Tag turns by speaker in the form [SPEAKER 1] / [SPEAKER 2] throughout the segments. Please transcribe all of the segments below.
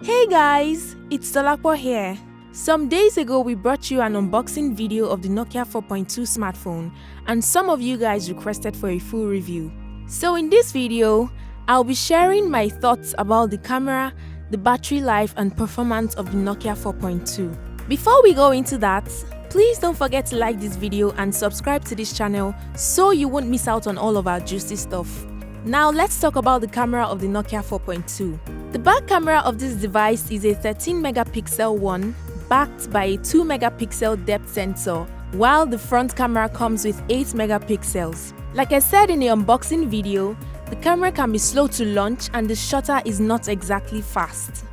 [SPEAKER 1] Hey guys, it's Tolakpo here. Some days ago we brought you an unboxing video of the Nokia 4.2 smartphone and some of you guys requested for a full review. So in this video, I'll be sharing my thoughts about the camera, the battery life and performance of the Nokia 4.2. Before we go into that, please don't forget to like this video and subscribe to this channel so you won't miss out on all of our juicy stuff. Now let's talk about the camera of the Nokia 4.2. The back camera of this device is a 13 megapixel one backed by a 2 megapixel depth sensor, while the front camera comes with 8 megapixels. Like I said in the unboxing video, the camera can be slow to launch and the shutter is not exactly fast.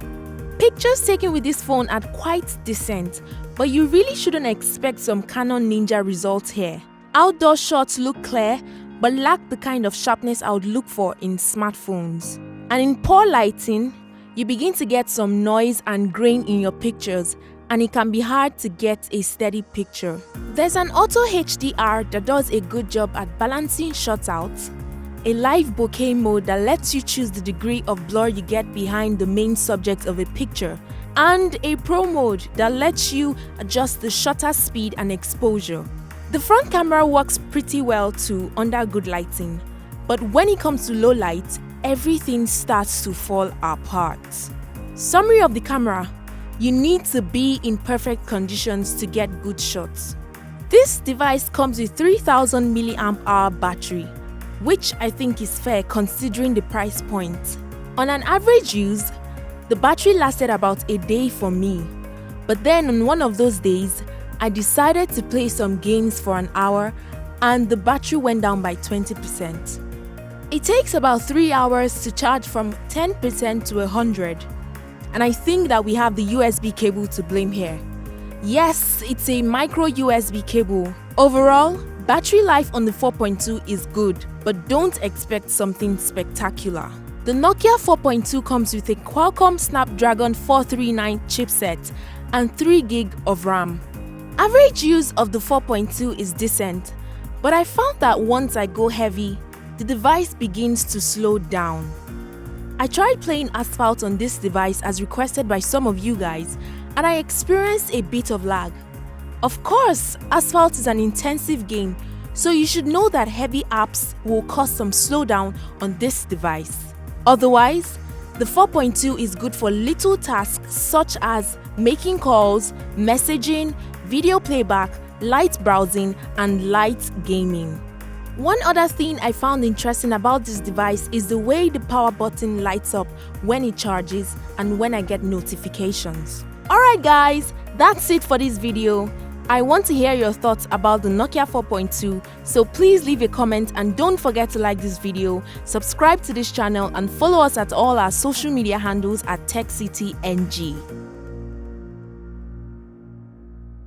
[SPEAKER 1] Pictures taken with this phone are quite decent, but you really shouldn't expect some Canon Ninja results here. Outdoor shots look clear, but lack the kind of sharpness I would look for in smartphones. And in poor lighting, you begin to get some noise and grain in your pictures, and it can be hard to get a steady picture. There's an auto HDR that does a good job at balancing shots out, a live bokeh mode that lets you choose the degree of blur you get behind the main subject of a picture, and a pro mode that lets you adjust the shutter speed and exposure. The front camera works pretty well too under good lighting, but when it comes to low light, everything starts to fall apart. Summary of the camera: you need to be in perfect conditions to get good shots. This device comes with 3000 mAh battery, which I think is fair considering the price point. On an average use, the battery lasted about a day for me, but then on one of those days, I decided to play some games for an hour and the battery went down by 20%. It takes about 3 hours to charge from 10% to 100, and I think that we have the USB cable to blame here. Yes, it's a micro USB cable. Overall, battery life on the 4.2 is good, but don't expect something spectacular. The Nokia 4.2 comes with a Qualcomm Snapdragon 439 chipset and 3GB of RAM. Average use of the 4.2 is decent, but I found that once I go heavy, the device begins to slow down. I tried playing Asphalt on this device as requested by some of you guys, and I experienced a bit of lag. Of course, Asphalt is an intensive game, so you should know that heavy apps will cause some slowdown on this device. Otherwise, the 4.2 is good for little tasks such as making calls, messaging, video playback, light browsing, and light gaming. One other thing I found interesting about this device is the way the power button lights up when it charges and when I get notifications. Alright guys, that's it for this video. I want to hear your thoughts about the Nokia 4.2, so please leave a comment and don't forget to like this video, subscribe to this channel and follow us at all our social media handles at TechCity NG.